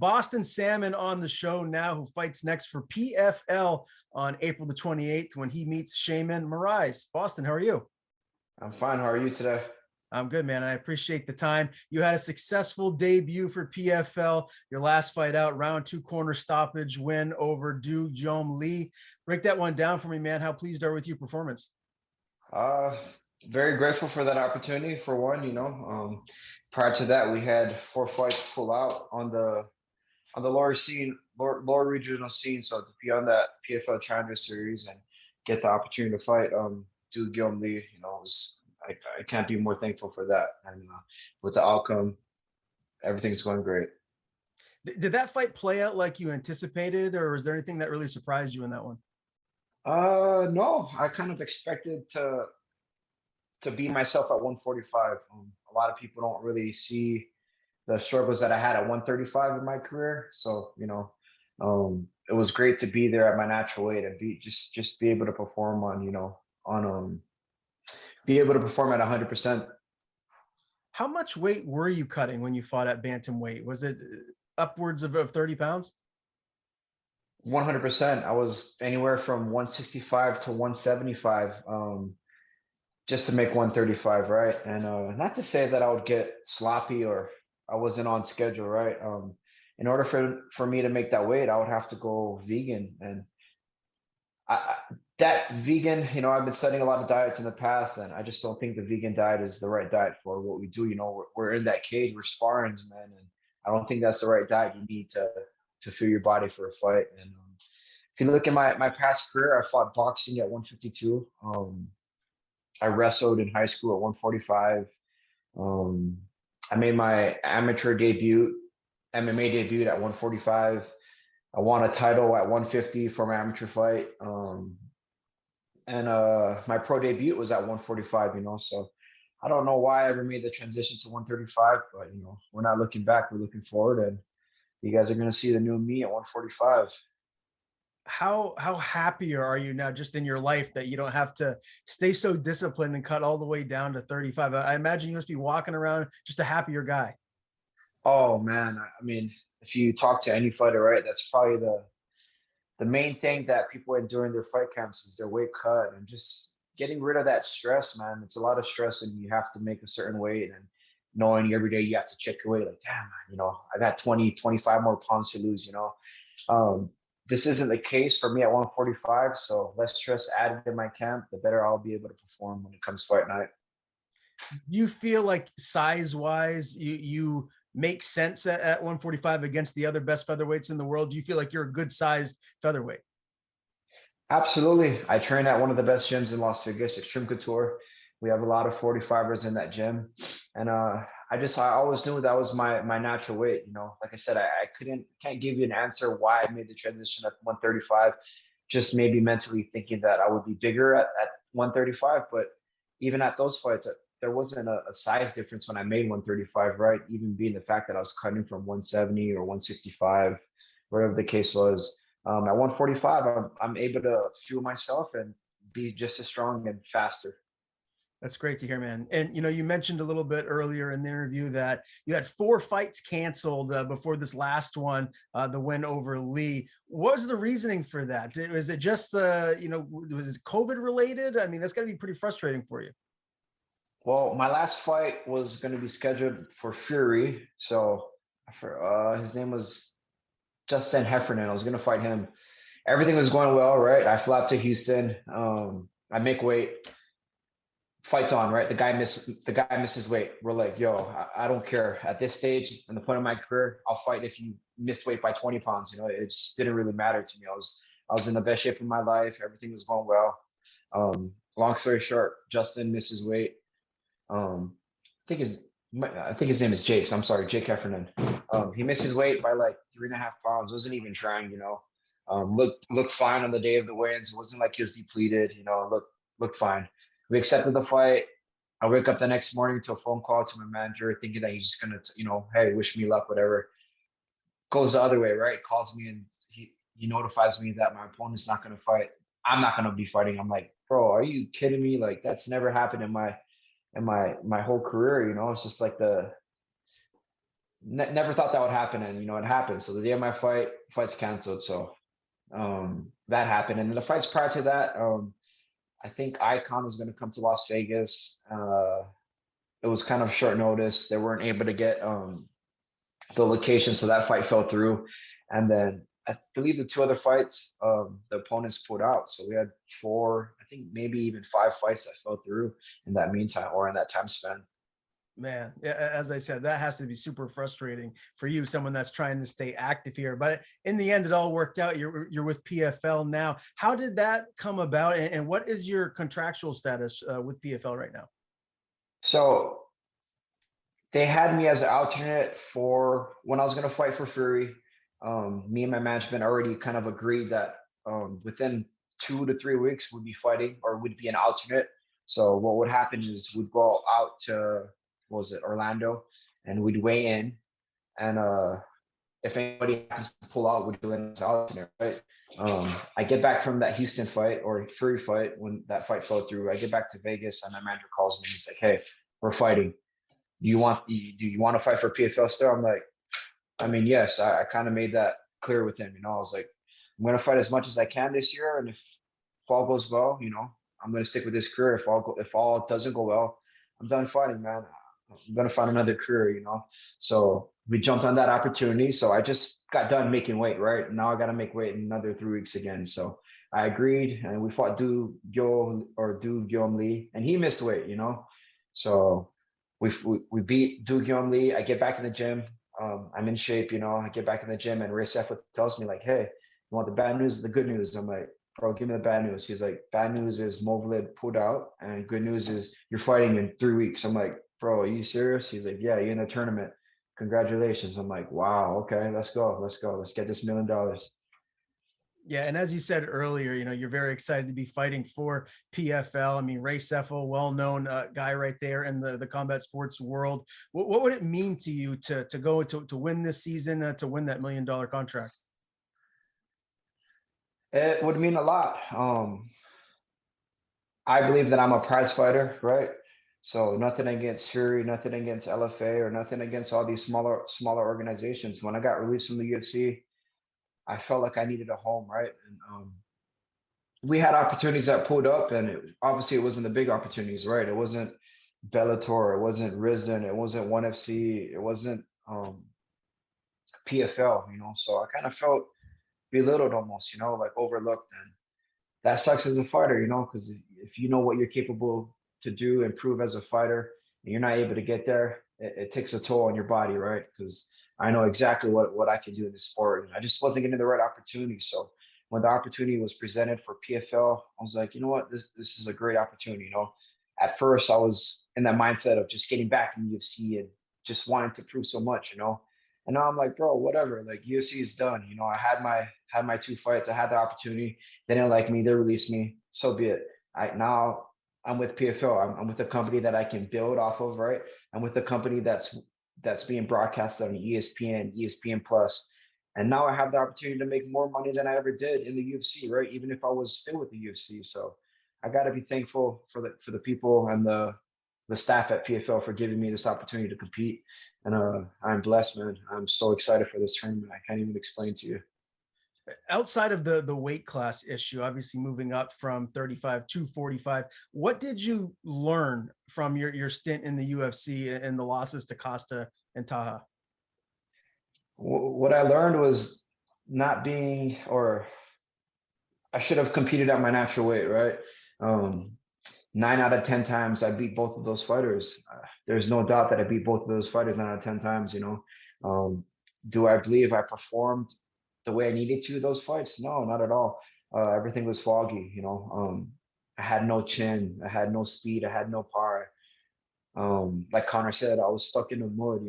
Boston Salmon on the show now, who fights next for PFL on April the 28th when he meets Sheymon Moraes. Boston, how are you? I'm fine. How are you today? I'm good, man. I appreciate the time. You had a successful debut for PFL. Your last fight out, round 2 corner stoppage win over Do Jom Lee. Break that one down for me, man. How pleased are you with your performance? Uh, Very grateful for that opportunity. For one, prior to that, we had 4 fights pull out on the lower scene, lower regional scene. So to be on that PFL Challenger Series and get the opportunity to fight Do Jom Lee, I can't be more thankful for that. And with the outcome, everything's going great. Did that fight play out like you anticipated, or was there anything that really surprised you in that one? No, I kind of expected to be myself at 145. A lot of people don't really see the struggles that I had at 135 in my career. So, it was great to be there at my natural weight and just be able to perform on be able to perform at 100%. How much weight were you cutting when you fought at bantamweight? Was it upwards of 30 pounds? 100%. I was anywhere from 165 to 175, just to make 135, right? And not to say that I would get sloppy or I wasn't on schedule, right? In order for me to make that weight, I would have to go vegan. And that vegan, I've been studying a lot of diets in the past, and I just don't think the vegan diet is the right diet for what we do. We're in that cage, we're sparring, man, and I don't think that's the right diet you need to fuel your body for a fight. And if you look at my past career, I fought boxing at 152. I wrestled in high school at 145. I made my amateur debut, MMA debut at 145. I won a title at 150 for my amateur fight. And my pro debut was at 145, so I don't know why I ever made the transition to 135, but we're not looking back, we're looking forward, and you guys are going to see the new me at 145. How happy are you now just in your life that you don't have to stay so disciplined and cut all the way down to 35? I imagine you must be walking around just a happier guy. Oh man, I mean, if you talk to any fighter, right, that's probably the main thing that people endure in their fight camps is their weight cut and just getting rid of that stress, man. It's a lot of stress and you have to make a certain weight and knowing every day you have to check your weight like, damn, man, I got 20, 25 more pounds to lose. This isn't the case for me at 145, so less stress added in my camp, the better I'll be able to perform when it comes fight night. You feel like size wise, you make sense at 145 against the other best featherweights in the world? Do you feel like you're a good sized featherweight? Absolutely. I train at one of the best gyms in Las Vegas, Extreme Couture. We have a lot of 45ers in that gym. And I always knew that was my natural weight. Like I said, I can't give you an answer why I made the transition at 135. Just maybe mentally thinking that I would be bigger at 135. But even at those fights, there wasn't a size difference when I made 135, right? Even being the fact that I was cutting from 170 or 165, whatever the case was. At 145, I'm able to fuel myself and be just as strong and faster. That's great to hear, man. And you mentioned a little bit earlier in the interview that you had 4 fights canceled before this last one, the win over Lee. What was the reasoning for that? Was it just was it COVID related? I mean, that's got to be pretty frustrating for you. Well, my last fight was going to be scheduled for Fury. So his name was Justin Heffernan. I was going to fight him. Everything was going well, right? I flew out to Houston. I make weight. Fights on, right? The guy misses weight. We're like, yo, I don't care. At this stage, in the point of my career, I'll fight if you missed weight by 20 pounds. It just didn't really matter to me. I was in the best shape of my life. Everything was going well. Long story short, Justin misses weight. I think his name is Jake. So I'm sorry, Jake Heffernan. He missed his weight by like 3.5 pounds. Wasn't even trying. Looked fine on the day of the weigh-ins. It wasn't like he was depleted. Looked fine. We accepted the fight. I wake up the next morning to a phone call to my manager, thinking that he's just gonna, hey, wish me luck, whatever. Goes the other way, right? Calls me and he notifies me that my opponent's not gonna fight. I'm not gonna be fighting. I'm like, bro, are you kidding me? Like that's never happened in my whole career. It's just like the never thought that would happen, and it happened. So the day of my fight's canceled. So that happened, and then the fights prior to that, I think Icon was going to come to Las Vegas. It was kind of short notice. They weren't able to get the location, so that fight fell through. And then I believe the two other fights, the opponents pulled out. So we had four, I think maybe even five fights that fell through in that meantime or in that time span. Man, as I said, that has to be super frustrating for you, someone that's trying to stay active here. But in the end, it all worked out. You're with PFL now. How did that come about, and what is your contractual status with PFL right now? So they had me as an alternate for when I was going to fight for Fury. Me and my management already kind of agreed that within 2 to 3 weeks we'd be fighting or would be an alternate. So what would happen is we'd go out to, what was it, Orlando, and we'd weigh in, and if anybody has to pull out, we'd do it as alternate, right? I get back from that Houston fight or Fury fight when that fight fell through. I get back to Vegas, and my manager calls me and he's like, "Hey, we're fighting. Do you want to fight for PFL still?" I'm like, I mean, yes. I kind of made that clear with him. I was like, I'm gonna fight as much as I can this year, and if all goes well, I'm gonna stick with this career. If all doesn't go well, I'm done fighting, man. I'm gonna find another career. So we jumped on that opportunity. So I just got done making weight, right? Now I gotta make weight in another 3 weeks again. So I agreed, and we fought Du Guillaume Lee, and he missed weight. So we beat Du Guillaume Lee. I get back in the gym. I'm in shape. I get back in the gym, and Ray Sefo tells me like, "Hey, you want the bad news or the good news?" I'm like, "Bro, give me the bad news." He's like, "Bad news is Movlid pulled out, and good news is you're fighting in 3 weeks." I'm like, "Bro, are you serious?" He's like, "Yeah, you're in the tournament. Congratulations." I'm like, "Wow, okay, let's go. Let's get this $1 million." Yeah, and as you said earlier, you're very excited to be fighting for PFL. I mean, Ray Sefo, well-known guy right there in the combat sports world. What would it mean to you to go to win this season, to win that $1 million contract? It would mean a lot. I believe that I'm a prize fighter, right? So nothing against Fury, nothing against LFA, or nothing against all these smaller organizations. When I got released from the UFC, I felt like I needed a home, right? And we had opportunities that pulled up, and obviously it wasn't the big opportunities, right? It wasn't Bellator, it wasn't Risen, it wasn't ONE FC, it wasn't PFL. So I kind of felt belittled almost, like overlooked, and that sucks as a fighter, because if you know what you're capable to do and prove as a fighter, and you're not able to get there, it takes a toll on your body, right? Because I know exactly what I can do in this sport, and I just wasn't getting the right opportunity. So when the opportunity was presented for PFL, I was like, you know what, this is a great opportunity. At first, I was in that mindset of just getting back in the UFC and just wanting to prove so much. And now I'm like, bro, whatever. Like UFC is done. I had my two fights. I had the opportunity. They didn't like me. They released me. So be it. Now I'm with PFL. I'm with a company that I can build off of, right? I'm with a company that's being broadcast on ESPN, ESPN Plus, and now I have the opportunity to make more money than I ever did in the UFC, right? Even if I was still with the UFC. So I got to be thankful for the people and the staff at PFL for giving me this opportunity to compete. And I'm blessed, man. I'm so excited for this tournament. I can't even explain to you. Outside of the weight class issue, obviously moving up from 35 to 45, what did you learn from your stint in the UFC and the losses to Costa and Taha? What I learned was not being, or I should have competed at my natural weight, right? Um, 9 out of 10 times I beat both of those fighters. There's no doubt that I beat both of those fighters 9 out of 10 times. Do I believe I performed the way I needed to those fights? No, not at all. Everything was foggy. I had no chin, I had no speed, I had no power. Like Connor said, I was stuck in the mud.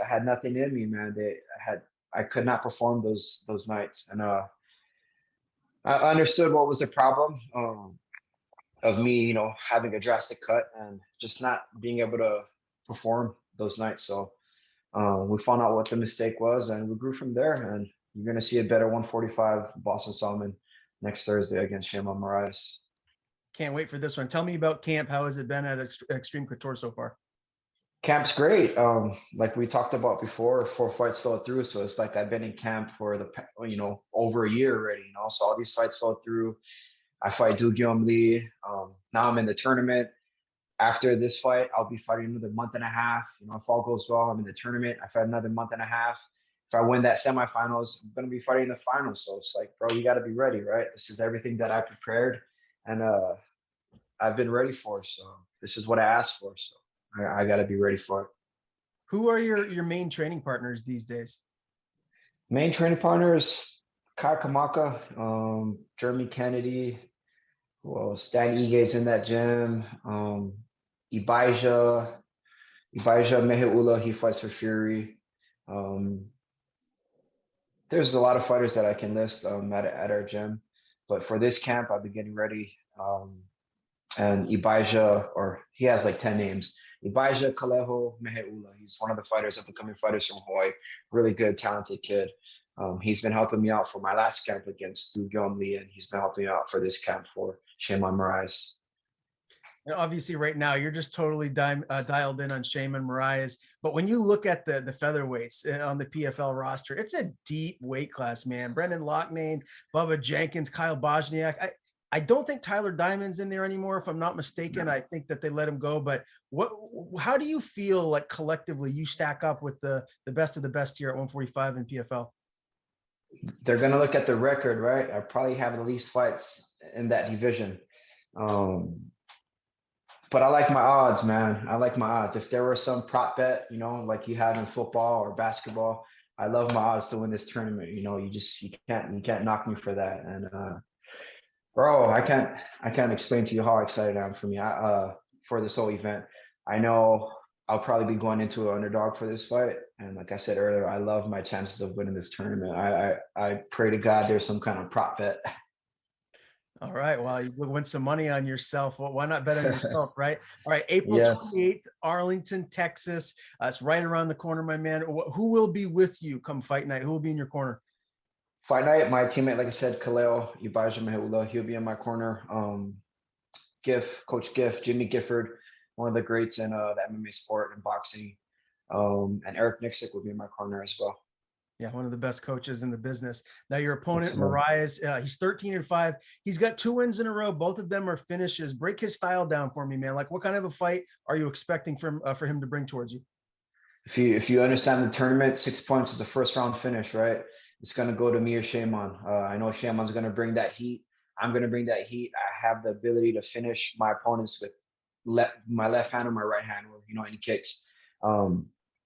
I had nothing in me, man. I could not perform those nights, and I understood what was the problem. Of me, having a drastic cut and just not being able to perform those nights. So we found out what the mistake was, and we grew from there. And you're going to see a better 145 Boston Salmon next Thursday against Sheymon Moraes. Can't wait for this one. Tell me about camp. How has it been at Extreme Couture so far? Camp's great. Like we talked about before, 4 fights fell through. So it's like I've been in camp for over a year already, So all these fights fell through. I fight Do Lee. Now I'm in the tournament. After this fight, I'll be fighting another month and a half. If all goes well, I'm in the tournament. I fight another month and a half. If I win that semifinals, I'm going to be fighting the finals. So it's like, bro, you got to be ready, right? This is everything that I prepared and I've been ready for. So this is what I asked for. So I got to be ready for it. Who are your main training partners these days? Main training partners, Kai Kamaka, Jeremy Kennedy, well, Stan Ige's in that gym. Ibijah Meheula, he fights for Fury. Um, there's a lot of fighters that I can list at our gym. But for this camp, I've been getting ready. And Ibijah, or he has like 10 names. Ibijah Kaleho Meheula. He's one of the fighters, up and coming fighters from Hawaii. Really good, talented kid. He's been helping me out for my last camp against Du Lee, and he's been helping me out for this camp for Sheymon Moraes. And obviously, right now you're just totally dialed in on Sheymon Moraes. But when you look at the featherweights on the PFL roster, it's a deep weight class, man. Brendan Loughnane, Bubba Jenkins, Kyle Bosniak. I don't think Tyler Diamond's in there anymore, if I'm not mistaken. I think that they let him go. But how do you feel like collectively you stack up with the best of the best here at 145 in PFL? They're gonna look at the record, right? I probably have the least fights in that division. But I like my odds, man. I like my odds. If there were some prop bet, like you have in football or basketball, I love my odds to win this tournament. You can't knock me for that. And bro, I can't explain to you how excited I am for this whole event. I know I'll probably be going into an underdog for this fight, and like I said earlier, I love my chances of winning this tournament. I pray to God there's some kind of prop bet. All right. Well, you win some money on yourself. Well, why not bet on yourself, right? All right. April Yes. 28th, Arlington, Texas. It's right around the corner, my man. Who will be with you come fight night? Who will be in your corner? Fight night, my teammate, like I said, Kaleo Ibajah Meheula, he'll be in my corner. Coach Giff, Jimmy Gifford, one of the greats in the MMA sport and boxing. And Eric Nixick will be in my corner as well. Yeah, one of the best coaches in the business. Now your opponent, Moraes, he's 13-5. He's got 2 wins in a row. Both of them are finishes. Break his style down for me, man. Like, what kind of a fight are you expecting for him to bring towards you? If you understand the tournament, 6 points is the first round finish, right? It's gonna go to me or Sheymon. I know Sheymon's gonna bring that heat. I'm gonna bring that heat. I have the ability to finish my opponents with my left hand or my right hand, or any kicks.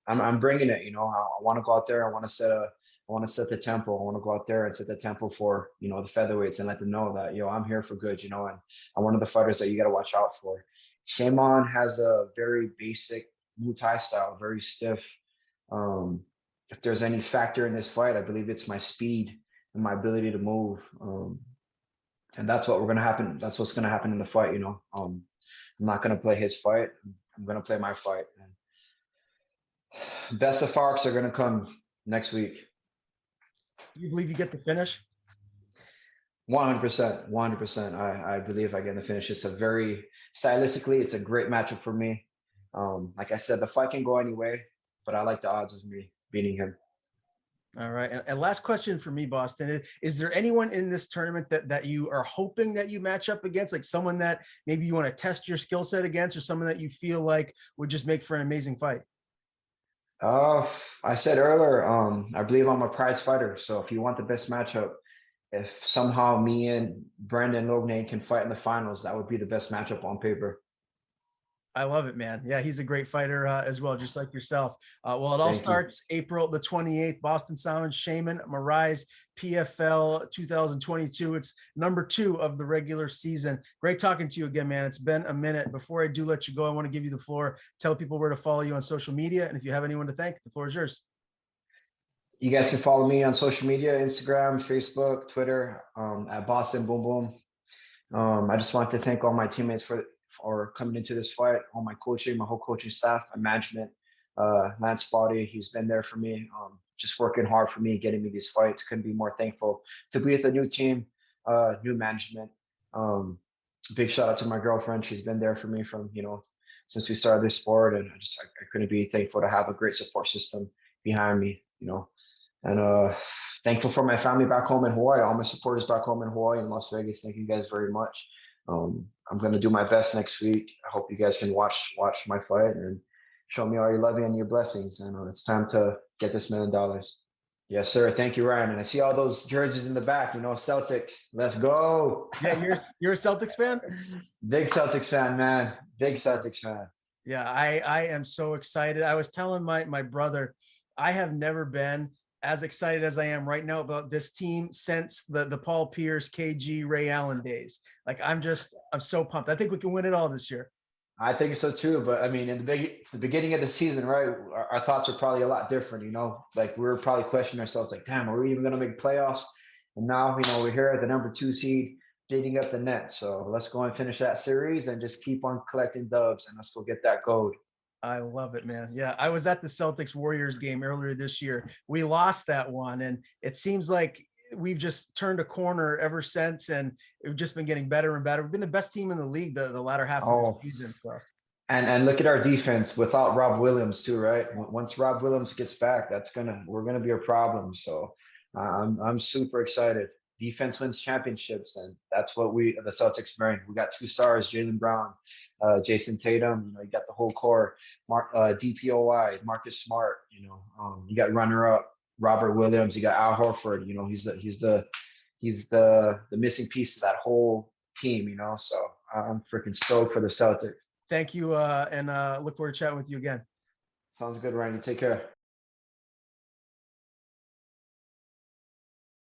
I'm bringing it. I want to go out there. I want to set the tempo. I want to go out there and set the tempo for the featherweights and let them know that I'm here for good. And I'm one of the fighters that you got to watch out for. Sheymon has a very basic Muay Thai style, very stiff. If there's any factor in this fight, I believe it's my speed and my ability to move. And that's what we're gonna happen. That's what's gonna happen in the fight. I'm not gonna play his fight. I'm gonna play my fight. And best of Farks are gonna come next week. Do you believe you get the finish? 100%, 100%. I believe I get the finish. It's stylistically, it's a great matchup for me. Like I said, the fight can go any way, but I like the odds of me beating him. All right. And last question for me, Boston. Is there anyone in this tournament that you are hoping that you match up against, like someone that maybe you want to test your skill set against, or someone that you feel like would just make for an amazing fight? I said earlier, I believe I'm a prize fighter. So if you want the best matchup, if somehow me and Brendan Loughnane can fight in the finals, that would be the best matchup on paper. I love it, man. Yeah, he's a great fighter as well, just like yourself. Well, it all starts April the 28th, Boston Salmon, Sheymon Moraes, PFL 2022. It's number 2 of the regular season. Great talking to you again, man. It's been a minute. Before I do let you go, I want to give you the floor. Tell people where to follow you on social media. And if you have anyone to thank, the floor is yours. You guys can follow me on social media, Instagram, Facebook, Twitter, at Boston Boom Boom. I just want to thank all my teammates for coming into this fight, all my coaching, my whole coaching staff, my management, Lance Spotty, he's been there for me, just working hard for me, getting me these fights. Couldn't be more thankful to be with a new team, new management. Big shout out to my girlfriend. She's been there for me from, since we started this sport, and I couldn't be thankful to have a great support system behind me, and thankful for my family back home in Hawaii, all my supporters back home in Hawaii and Las Vegas. Thank you guys very much. I'm gonna do my best next week. I hope you guys can watch my fight and show me all your love and your blessings. And it's time to get this $1 million. Yes, sir. Thank you, Ryan. And I see all those jerseys in the back. Celtics. Let's go. Yeah, you're a Celtics fan? Big Celtics fan, man. Big Celtics fan. Yeah, I am so excited. I was telling my brother, I have never been as excited as I am right now about this team since the Paul Pierce, KG, Ray Allen days. Like I'm so pumped. I think we can win it all this year. I think so too, but I mean, in the beginning of the season, right? Our thoughts are probably a lot different, Like we were probably questioning ourselves, like, damn, are we even gonna make playoffs? And now, we're here at the number 2 seed, beating up the Nets. So let's go and finish that series and just keep on collecting dubs, and let's go get that gold. I love it, man. Yeah, I was at the Celtics Warriors game earlier this year. We lost that one, and it seems like we've just turned a corner ever since, and we've just been getting better and better. We've been the best team in the league the latter half of the season. So, and look at our defense without Rob Williams too, right? Once Rob Williams gets back, we're gonna be a problem. So I'm super excited. Defense wins championships, and that's what the Celtics bring. We got 2 stars, Jaylen Brown, Jason Tatum. You got the whole core. DPOY, Marcus Smart. You got runner-up Robert Williams. You got Al Horford. He's the missing piece of that whole team. So I'm freaking stoked for the Celtics. Thank you, and look forward to chatting with you again. Sounds good, Ryan. You take care.